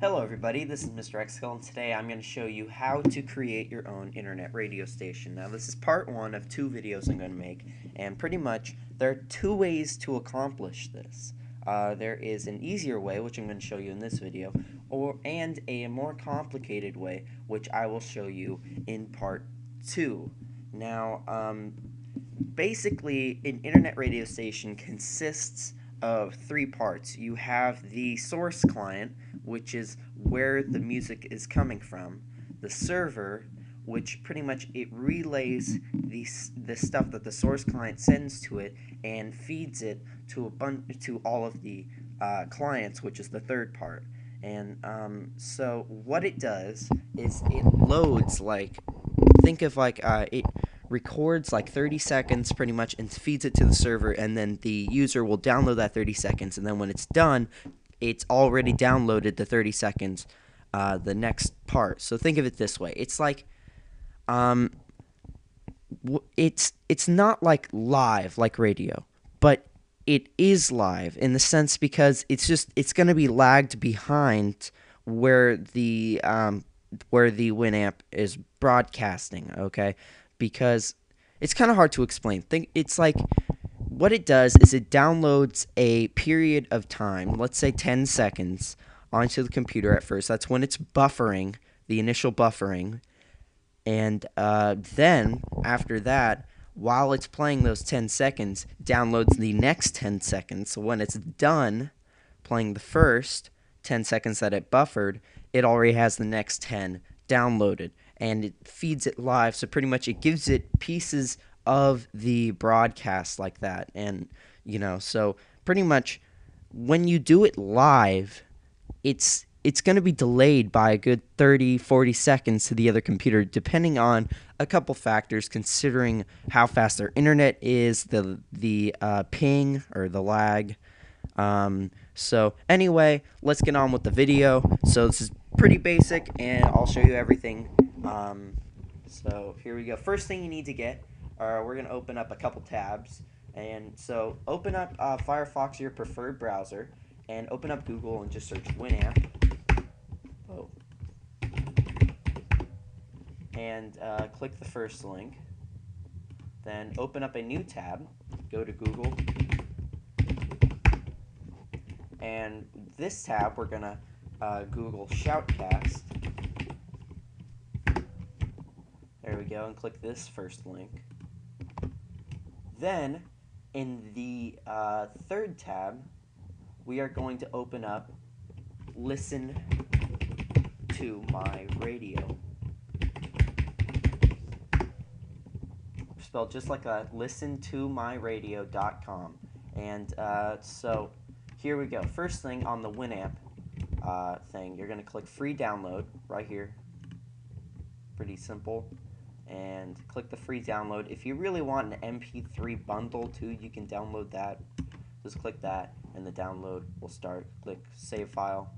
Hello everybody, this is Mr. Xkill, and today I'm going to show you how to create your own internet radio station. Now this is part one of two videos I'm going to make, and pretty much there are two ways to accomplish this. There is an easier way, which I'm going to show you in this video, and a more complicated way, which I will show you in part two. Now, basically, an internet radio station consists of three parts. You have the source client, which is where the music is coming from, the server, which pretty much it relays the stuff that the source client sends to it and feeds it to all of the clients, which is the third part. And so what it does is it loads think of it records like 30 seconds pretty much and feeds it to the server, and then the user will download that 30 seconds, and then when it's done, it's already downloaded the 30 seconds, the next part. So think of it this way. It's like it's not like live like radio, but it is live in the sense because it's going to be lagged behind where the Winamp is broadcasting, okay? Because it's kind of hard to explain. It's like what it does is it downloads a period of time, let's say 10 seconds, onto the computer at first. That's when it's buffering, the initial buffering. And then, after that, while it's playing those 10 seconds, downloads the next 10 seconds. So when it's done playing the first 10 seconds that it buffered, it already has the next 10 downloaded. And it feeds it live, so pretty much it gives it pieces of the broadcast like that. And, so pretty much when you do it live, it's going to be delayed by a good 30, 40 seconds to the other computer, depending on a couple factors, considering how fast their internet is, the ping or the lag. So anyway, let's get on with the video. So this is pretty basic, and I'll show you everything. So here we go. First thing you need to get, we're going to open up a couple tabs. And so open up Firefox or your preferred browser, and open up Google and just search Winamp. Oh. And click the first link. Then open up a new tab. Go to Google. And this tab, we're going to Google Shoutcast. There we go, and click this first link. Then, in the third tab, we are going to open up Listen to My Radio. Spelled just like a listentomyradio.com. And so, here we go. First thing on the Winamp thing, you're going to click free download right here. Pretty simple. And click the free download. If you really want an MP3 bundle too, you can download that. Just click that and the download will start. Click save file.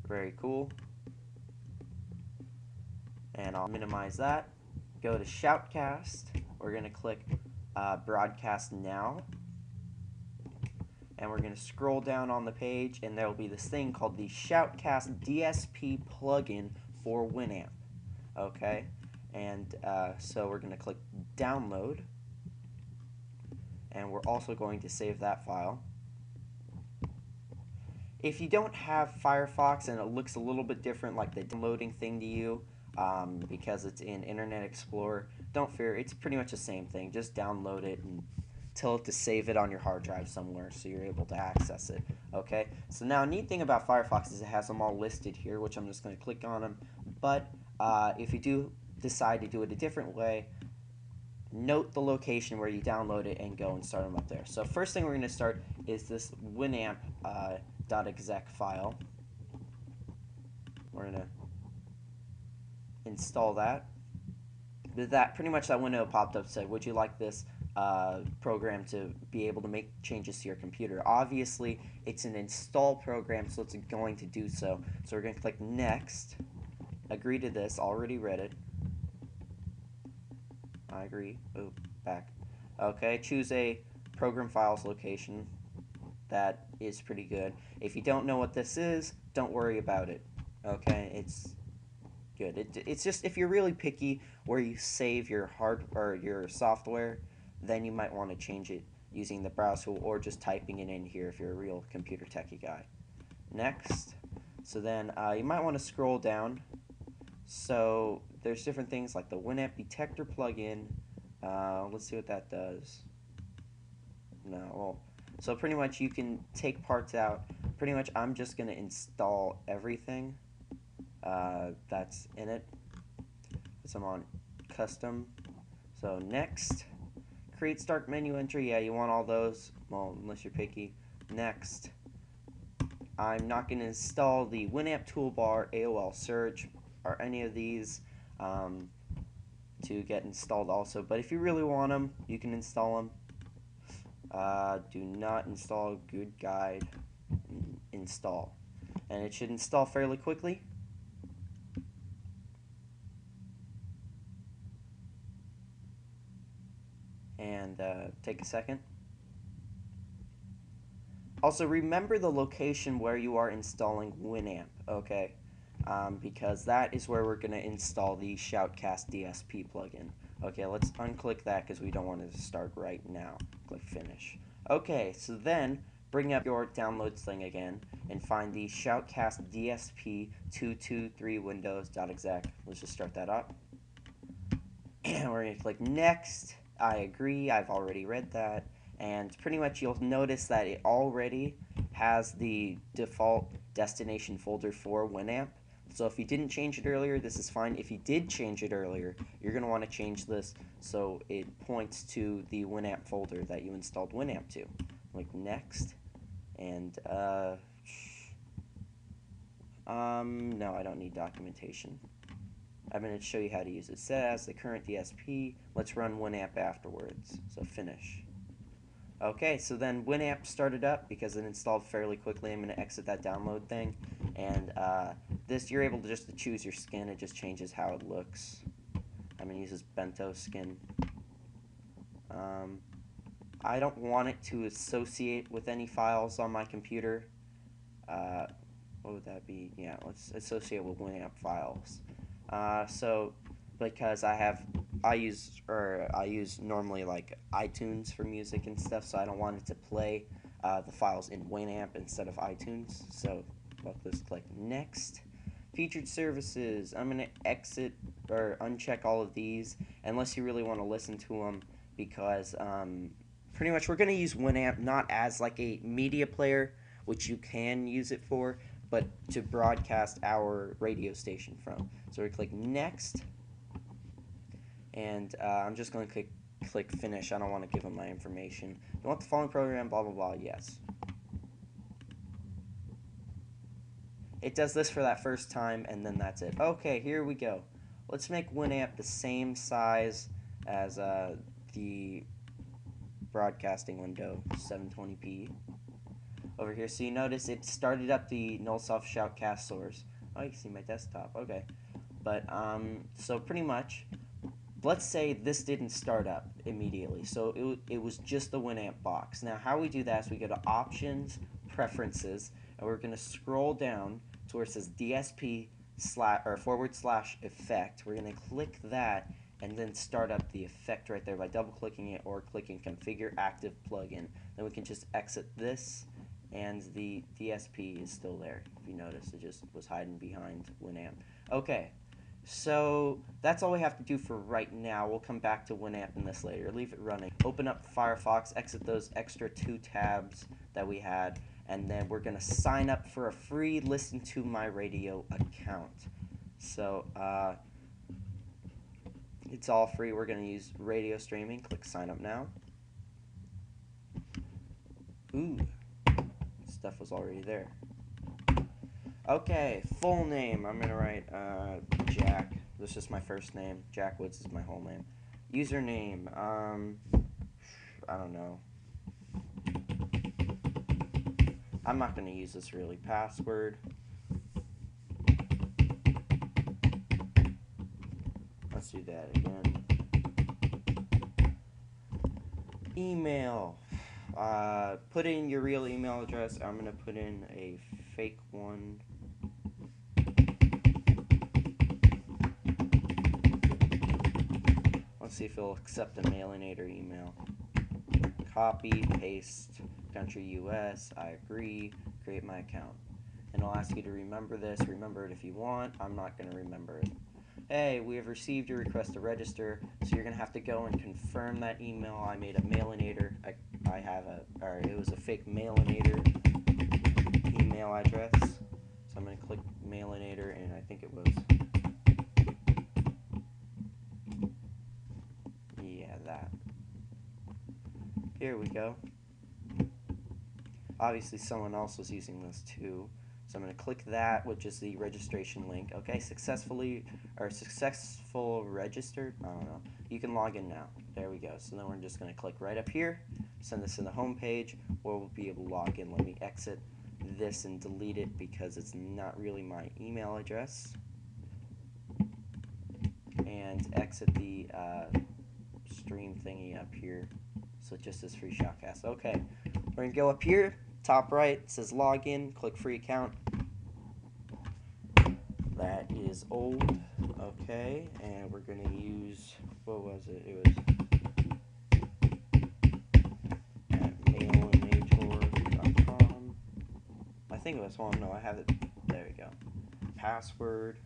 Very cool. And I'll minimize that. Go to Shoutcast. We're going to click broadcast now. And we're going to scroll down on the page, and there will be this thing called the Shoutcast DSP plugin for Winamp. Okay, and so we're going to click download, and we're also going to save that file. If you don't have Firefox and it looks a little bit different, like the downloading thing to you, because it's in Internet Explorer, don't fear, it's pretty much the same thing. Just download it and tell it to save it on your hard drive somewhere so you're able to access it. Okay, so now a neat thing about Firefox is it has them all listed here, which I'm just going to click on them. But if you do decide to do it a different way, note the location where you download it and go and start them up there. So first thing we're going to start is this Winamp .exec file. We're going to install that. Pretty much that window popped up, said, would you like this program to be able to make changes to your computer? Obviously, it's an install program, so it's going to do so. So we're going to click next. Agree to this. Already read it. I agree. Oh, back. Okay, choose a program files location. that is pretty good. If you don't know what this is, don't worry about it. Okay, it's good. It's just if you're really picky where you save your hard or your software, then you might want to change it using the browse tool or just typing it in here if you're a real computer techie guy. Next, so then you might want to scroll down. So there's different things like the Winamp detector plugin. Let's see what that does. No, well, so pretty much you can take parts out. Pretty much I'm just going to install everything that's in it. So I'm on custom. So next, create start menu entry. Yeah, you want all those. Well, unless you're picky. Next, I'm not going to install the Winamp toolbar, AOL search, or any of these to get installed also. But if you really want them, you can install them. Do not install good guide. Install. And it should install fairly quickly. And take a second. Also, remember the location where you are installing Winamp, okay? Because that is where we're going to install the Shoutcast DSP plugin. Okay, let's unclick that because we don't want it to start right now. Click Finish. Okay, so then bring up your downloads thing again and find the Shoutcast DSP 223 Windows.exec. Let's just start that up. And we're going to click Next. I agree, I've already read that. And pretty much you'll notice that it already has the default destination folder for Winamp. So if you didn't change it earlier, this is fine. If you did change it earlier, you're going to want to change this so it points to the Winamp folder that you installed Winamp to. Like Next. And, no, I don't need documentation. I'm going to show you how to use it. Set as the current DSP. Let's run Winamp afterwards. So finish. Okay, so then Winamp started up because it installed fairly quickly. I'm going to exit that download thing. And this, you're able to just choose your skin. It just changes how it looks. I'm going to use this bento skin. I don't want it to associate with any files on my computer. What would that be? Yeah, let's associate with Winamp files. So because I use normally like iTunes for music and stuff, so I don't want it to play the files in Winamp instead of iTunes. So let's click Next. Featured services. I'm gonna exit or uncheck all of these unless you really want to listen to them because pretty much we're gonna use Winamp not as like a media player, which you can use it for, but to broadcast our radio station from. So we click Next, and I'm just going to click Finish. I don't want to give them my information. You want the following program, blah, blah, blah, yes. It does this for that first time, and then that's it. Okay, here we go. Let's make Winamp the same size as the broadcasting window, 720p. Over here, so you notice it started up the null self shoutcast source. Oh, you can see my desktop. Okay, but so pretty much, let's say this didn't start up immediately. So it was just the Winamp box. Now, how we do that is we go to Options, Preferences, and we're going to scroll down to where it says DSP / effect. We're going to click that and then start up the effect right there by double clicking it or clicking Configure Active Plugin. Then we can just exit this. And the DSP is still there. If you notice, it just was hiding behind Winamp. Okay, so that's all we have to do for right now. We'll come back to Winamp in this later. Leave it running. Open up Firefox, exit those extra 2 tabs that we had, and then we're going to sign up for a free Listen to My Radio account. So, it's all free. We're going to use radio streaming. Click Sign Up Now. Ooh. Stuff was already there. Okay, full name. I'm gonna write Jack. This is just my first name. Jack Woods is my whole name. Username. I don't know. I'm not gonna use this really. Password. Let's do that again. Email. Put in your real email address. I'm gonna put in a fake one. Let's see if it'll accept a Mailinator email. Copy, paste, country US, I agree, create my account. And I'll ask you to remember this. Remember it if you want. I'm not going to remember it. Hey, we have received your request to register, so you're going to have to go and confirm that email. I made a Mailinator. It was a fake Mailinator email address. So I'm going to click Mailinator, and I think it was, yeah, that. Here we go. Obviously someone else was using this too. So I'm going to click that, which is the registration link. Okay, successful registered. I don't know. You can log in now. There we go. So then we're just going to click right up here, send this to the home page, or we'll be able to log in. Let me exit this and delete it because it's not really my email address. And exit the stream thingy up here. So it just says free shoutcast. Okay, we're going to go up here. Top right, it says login, click free account. That is old. Okay, and we're going to use, what was it? It was at mailinator.com. I think it was one. No, I have it. There we go. Password.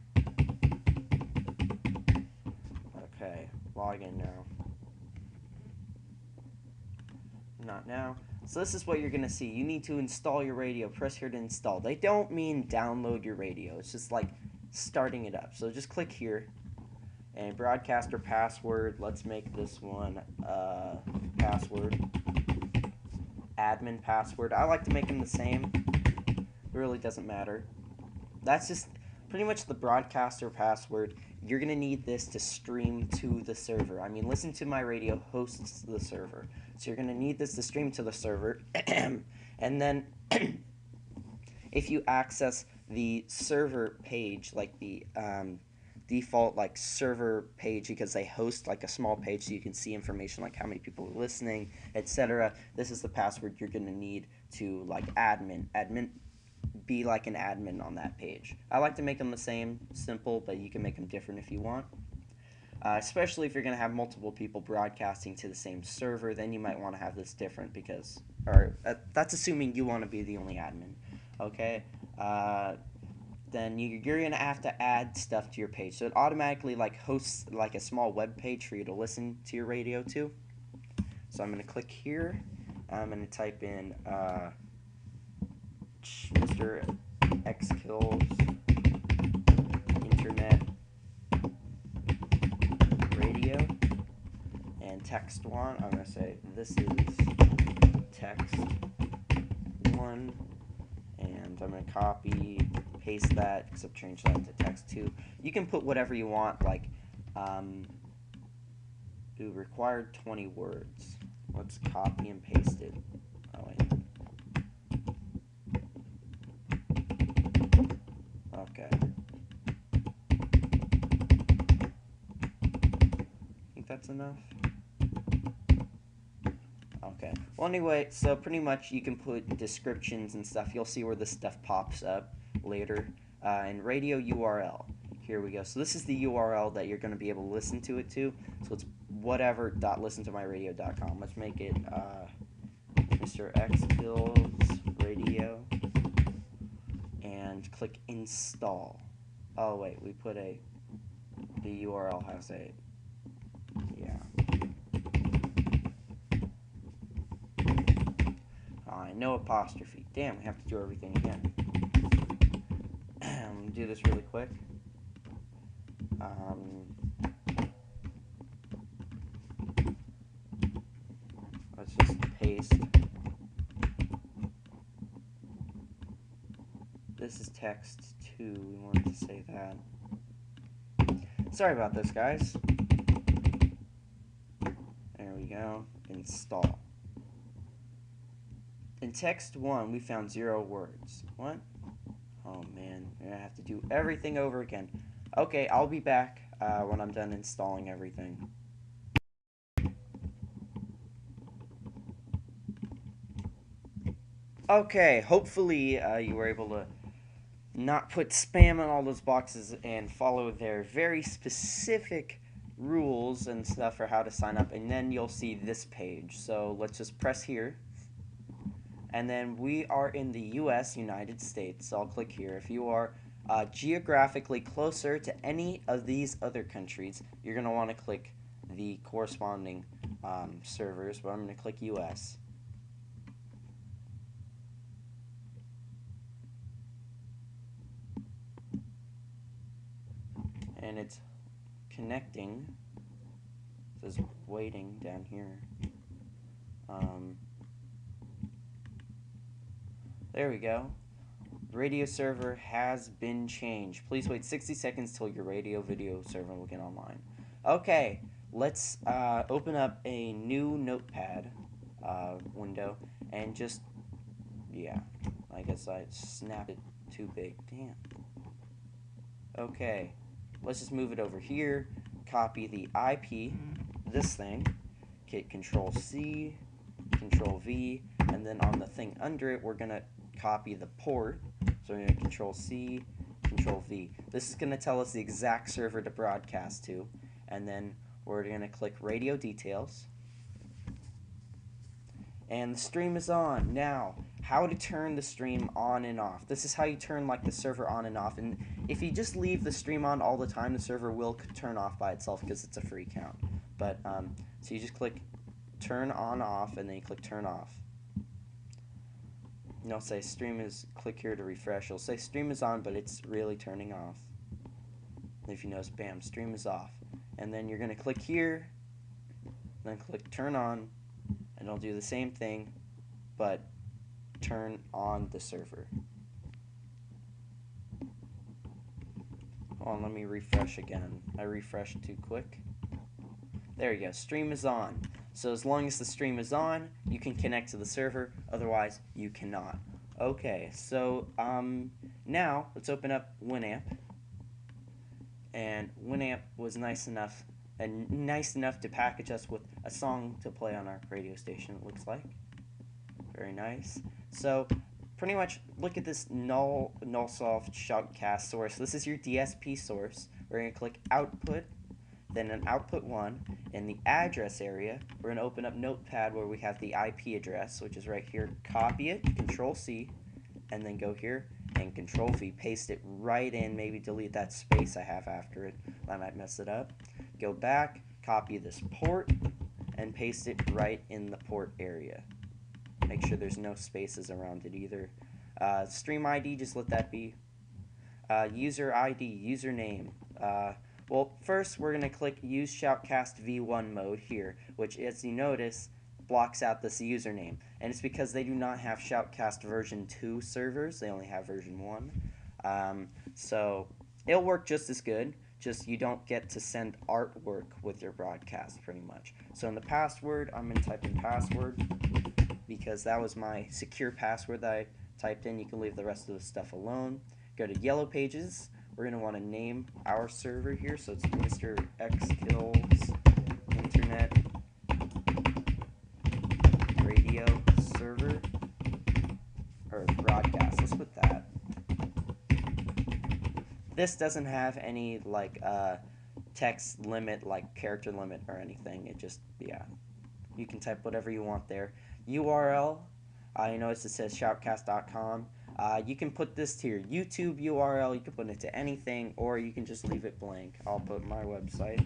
Okay, login now. Not now. So this is what you're going to see. You need to install your radio. Press here to install. They don't mean download your radio. It's just like starting it up. So just click here. And broadcaster password. Let's make this one password. Admin password. I like to make them the same. It really doesn't matter. That's just pretty much the broadcaster password. You're going to need this to stream to the server. I mean, Listen to My Radio hosts the server. So you're going to need this to stream to the server. And then if you access the server page, like the default like server page, because they host like a small page so you can see information like how many people are listening, etc. This is the password you're going to need to like be like an admin on that page. I like to make them the same, simple, but you can make them different if you want. Especially if you're going to have multiple people broadcasting to the same server, then you might want to have this different because, that's assuming you want to be the only admin. Okay, then you're going to have to add stuff to your page. So it automatically like hosts like a small web page for you to listen to your radio to. So I'm going to click here. I'm going to type in Mr. Xkill's Internet Radio, and text one. I'm going to say this is text one, and I'm going to copy, paste that, except change that to text two. You can put whatever you want, like it required 20 words. Let's copy and paste it. Oh wait. Okay. Think that's enough? Okay. Well, anyway, so pretty much you can put descriptions and stuff. You'll see where this stuff pops up later. And radio URL. Here we go. So this is the URL that you're going to be able to listen to it to. So it's whatever.listentomyradio.com. Let's make it Mr. Xkill's Radio. And click install. Oh wait, we put the URL has a, yeah. No apostrophe. Damn, we have to do everything again. Do this really quick. Let's just paste. This is text 2. We wanted to say that. Sorry about this, guys. There we go. Install. In text 1, we found 0 words. What? Oh man, we're gonna have to do everything over again. Okay, I'll be back when I'm done installing everything. Okay, hopefully you were able to not put spam in all those boxes and follow their very specific rules and stuff for how to sign up, and then you'll see this page. So let's just press here, and then we are in the US, United States. So I'll click here. If you are geographically closer to any of these other countries, you're going to want to click the corresponding servers, but I'm going to click US. And it's connecting. It says waiting down here. There we go. Radio server has been changed. Please wait 60 seconds till your radio video server will get online. Okay, let's open up a new notepad window and just, yeah, I guess I snapped it too big. Damn. Okay, let's just move it over here, copy the IP, this thing, hit Control C, Control V, and then on the thing under it, we're going to copy the port. So we're going to Control C, Control V. This is going to tell us the exact server to broadcast to, and then we're going to click Radio Details. And the stream is on. Now, how to turn the stream on and off. This is how you turn like the server on and off. And if you just leave the stream on all the time, the server will turn off by itself because it's a free account. But so you just click turn on off, and then you click turn off. And it'll say stream is, click here to refresh. It'll say stream is on, but it's really turning off. And if you notice, bam, stream is off. And then you're going to click here, then click turn on, and it'll do the same thing, but turn on the server. Hold on, let me refresh again. I refreshed too quick. There you go, stream is on. So as long as the stream is on, you can connect to the server, otherwise you cannot. Okay, so now let's open up Winamp. And Winamp was nice enough to package us with a song to play on our radio station, it looks like. Very nice. So pretty much look at this nullsoft shoutcast source. This is your DSP source. We're going to click output, then an output 1. In the address area, we're going to open up Notepad where we have the IP address, which is right here. Copy it, Control C, and then go here and Control V, paste it right in. Maybe delete that space I have after it. I might mess it up. Go back, copy this port, and paste it right in the port area. Make sure there's no spaces around it either. Stream ID, just let that be. User ID, username. Well, first we're going to click Use Shoutcast V1 mode here, which, as you notice, blocks out this username. And it's because they do not have Shoutcast version 2 servers. They only have version 1. So it'll work just as good, just you don't get to send artwork with your broadcast, pretty much. So in the password, I'm going to type in password, because that was my secure password that I typed in. You can leave the rest of the stuff alone. Go to Yellow Pages. We're going to want to name our server here, so it's Mr. Xkill's Internet Radio Server, or broadcast. Let's put that. This doesn't have any like text limit, like character limit or anything. It just, yeah, you can type whatever you want there. URL, you notice it says shoutcast.com. You can put this to your YouTube URL, you can put it to anything, or you can just leave it blank. I'll put my website.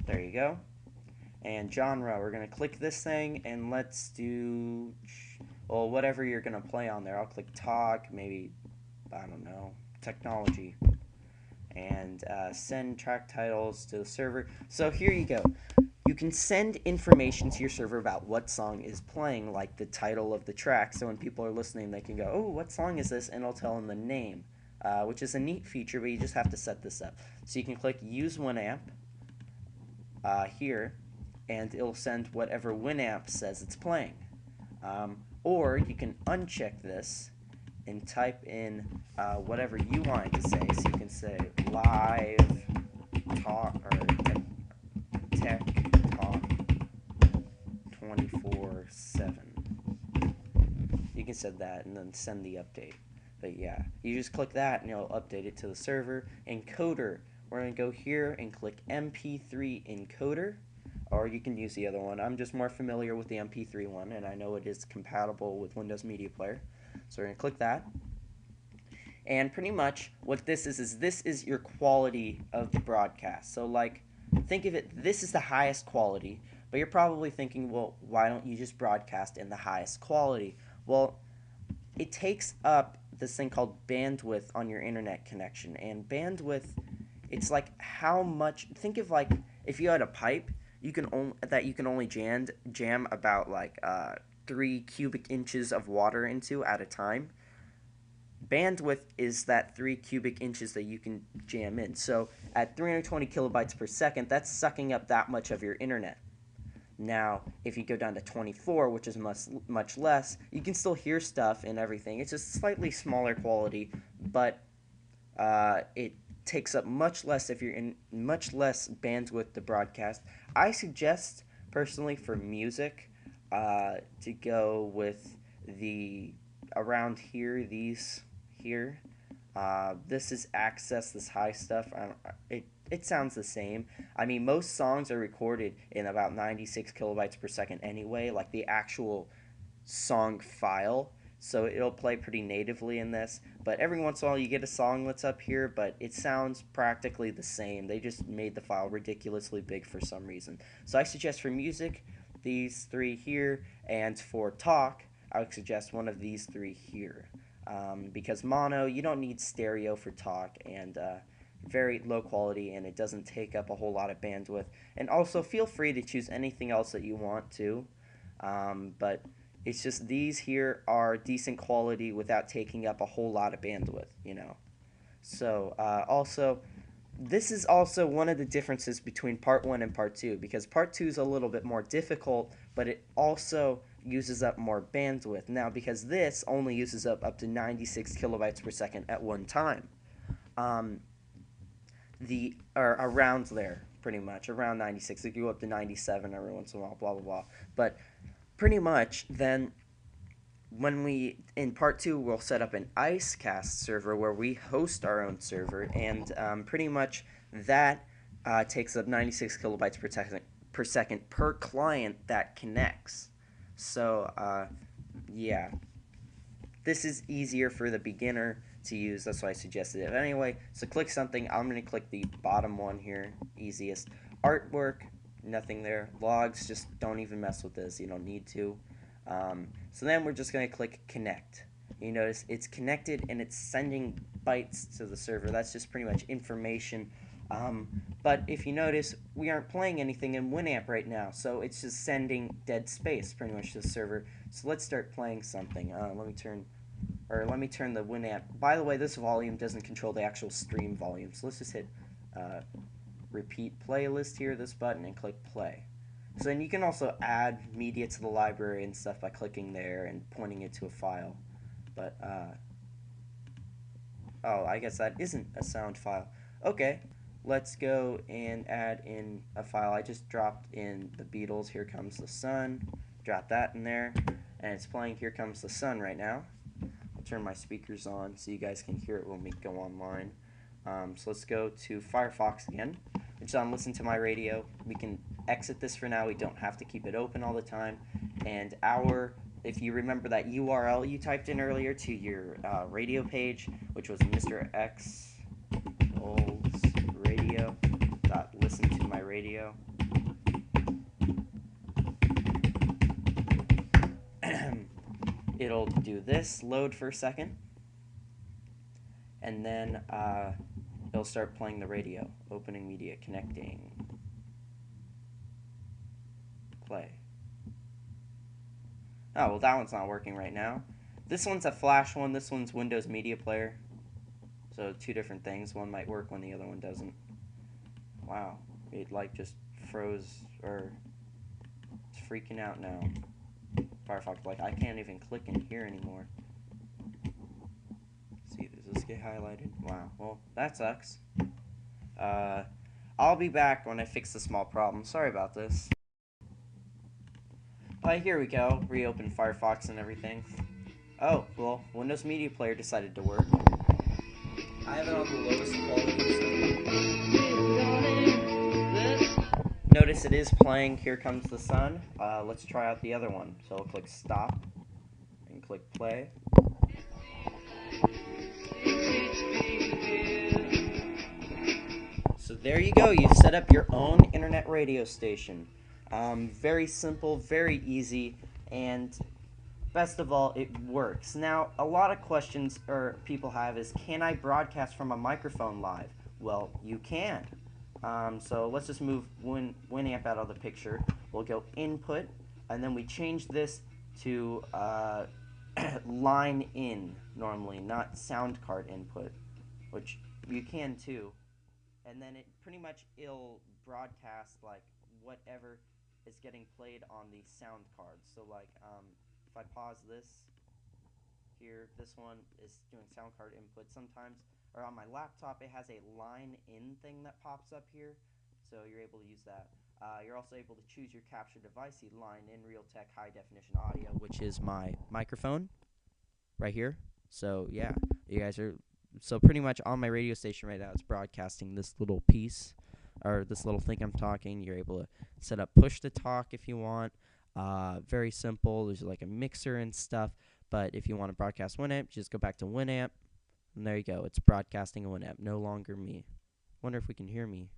There you go. And genre, we're going to click this thing, and let's do, well, whatever you're going to play on there. I'll click talk, maybe, I don't know, technology. And send track titles to the server. So here you go. You can send information to your server about what song is playing, like the title of the track, so when people are listening they can go, oh, what song is this? And it'll tell them the name, which is a neat feature, but you just have to set this up. So you can click Use Winamp here, and it'll send whatever Winamp says it's playing. Or you can uncheck this and type in whatever you want it to say. So you can say live talk or tech talk 24 24/7. You can set that and then send the update. But yeah, you just click that and it'll update it to the server. Encoder, we're going to go here and click MP3 encoder, or you can use the other one. I'm just more familiar with the MP3 one, and I know it is compatible with Windows Media Player. So we're going to click that. And pretty much what this is this is your quality of the broadcast. So like, think of it, this is the highest quality, but you're probably thinking, well, why don't you just broadcast in the highest quality? Well, it takes up this thing called bandwidth on your internet connection. And bandwidth, it's like how much, think of like if you had a pipe you can only jam about like 3 cubic inches of water into at a time. Bandwidth is that 3 cubic inches that you can jam in. So at 320 kilobytes per second, that's sucking up that much of your internet. Now, if you go down to 24, which is much less, you can still hear stuff and everything. It's just slightly smaller quality, but it takes up much less if you're in much less bandwidth to broadcast. I suggest personally for music to go with the around here, these here. This is access, this high stuff. It sounds the same. I mean, most songs are recorded in about 96 kilobytes per second anyway, like the actual song file. So it'll play pretty natively in this. But every once in a while you get a song that's up here, but it sounds practically the same. They just made the file ridiculously big for some reason. So I suggest for music, these three here, and for talk, I would suggest one of these three here. Because mono, you don't need stereo for talk, and very low quality, and it doesn't take up a whole lot of bandwidth. And also, feel free to choose anything else that you want to, but it's just these here are decent quality without taking up a whole lot of bandwidth, you know. So also, this is also one of the differences between part 1 and part 2, because part 2 is a little bit more difficult, but it also uses up more bandwidth. Now, because this only uses up to 96 kilobytes per second at one time. Or around there, pretty much, around 96. It could go up to 97 every once in a while, blah, blah, blah. But pretty much, then, when in part 2, we'll set up an IceCast server where we host our own server, and pretty much that takes up 96 kilobytes per second per client that connects. So, yeah. This is easier for the beginner to use. That's why I suggested it. But anyway, so click something. I'm going to click the bottom one here. Easiest. Artwork, nothing there. Logs, just don't even mess with this. You don't need to. So then we're just going to click connect. You notice it's connected and it's sending bytes to the server. That's just pretty much information. But if you notice, we aren't playing anything in Winamp right now, so it's just sending dead space pretty much to the server. So let's start playing something. Let me turn the Winamp. By the way, this volume doesn't control the actual stream volume, so let's just hit repeat playlist here, this button, and click play. So then you can also add media to the library and stuff by clicking there and pointing it to a file. But oh, I guess that isn't a sound file. Okay. Let's go and add in a file. I just dropped in the Beatles, Here Comes the Sun. Drop that in there. And it's playing Here Comes the Sun right now. I'll turn my speakers on so you guys can hear it when we go online. So let's go to Firefox again. It's on Listen to My Radio. We can exit this for now. We don't have to keep it open all the time. And if you remember that URL you typed in earlier to your radio page, which was Mr. X Olds Radio. Listen to my radio. It'll do this, load for a second, and then it'll start playing the radio. Opening media, connecting, play. Oh, well, that one's not working right now. This one's a Flash one, this one's Windows Media Player. So two different things. One might work when the other one doesn't. Wow, it like just froze, or it's freaking out now. Firefox, like I can't even click in here anymore. See, does this get highlighted? Wow, well that sucks. I'll be back when I fix the small problem. Sorry about this. Here we go. Reopen Firefox and everything. Oh, well, Windows Media Player decided to work. I have it on the lowest quality. Notice it is playing Here Comes the Sun. Let's try out the other one. So I'll click stop and click play. So there you go. You've set up your own internet radio station. Very simple, very easy, and best of all, it works. Now, a lot of questions people have is, can I broadcast from a microphone live? Well, you can. So let's just move Winamp out of the picture. We'll go input, and then we change this to line in normally, not sound card input, which you can too. And then it pretty much it'll broadcast like whatever is getting played on the sound card. So like if I pause this here, this one is doing sound card input. Sometimes, or on my laptop, it has a line in thing that pops up here, so you're able to use that. You're also able to choose your capture device, the line in Realtek high definition audio, which is my microphone right here. So yeah, you guys are so pretty much on my radio station right now. It's broadcasting this little piece or this little thing I'm talking. You're able to set up push to talk if you want. Very simple. There's like a mixer and stuff. But if you want to broadcast Winamp, just go back to Winamp, and there you go. It's broadcasting a Winamp, no longer me. Wonder if we can hear me.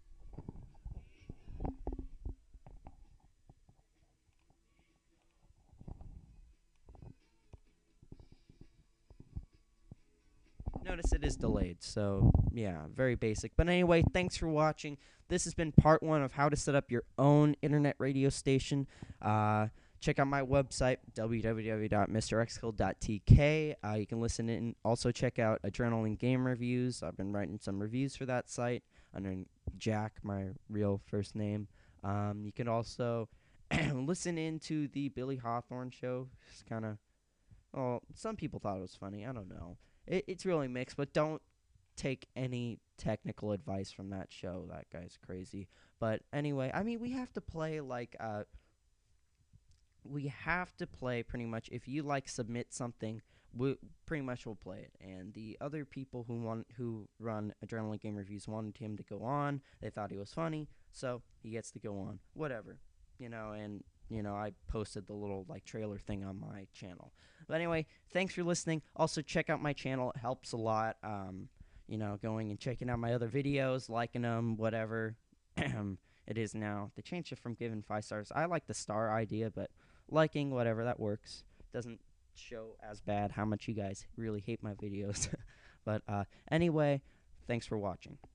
Notice it is delayed, so yeah, very basic. But anyway, thanks for watching. This has been part 1 of how to set up your own internet radio station. Check out my website, www.mrxkill.tk. You can listen in. Also check out Adrenaline Game Reviews. I've been writing some reviews for that site under Jack, my real first name. You can also listen into the Billy Hawthorne show. It's kind of, well, some people thought it was funny. I don't know. It's really mixed, but don't take any technical advice from that show. That guy's crazy. But anyway, I mean, we have to play pretty much. If you submit something, we pretty much will play it. And the other people who run Adrenaline Game Reviews wanted him to go on. They thought he was funny, so he gets to go on. Whatever, and I posted the little trailer thing on my channel. But anyway, thanks for listening. Also check out my channel. It helps a lot. Going and checking out my other videos, liking them, whatever. It is now. They changed it from giving 5 stars. I like the star idea, but liking, whatever, that works. Doesn't show as bad how much you guys really hate my videos. But anyway, thanks for watching.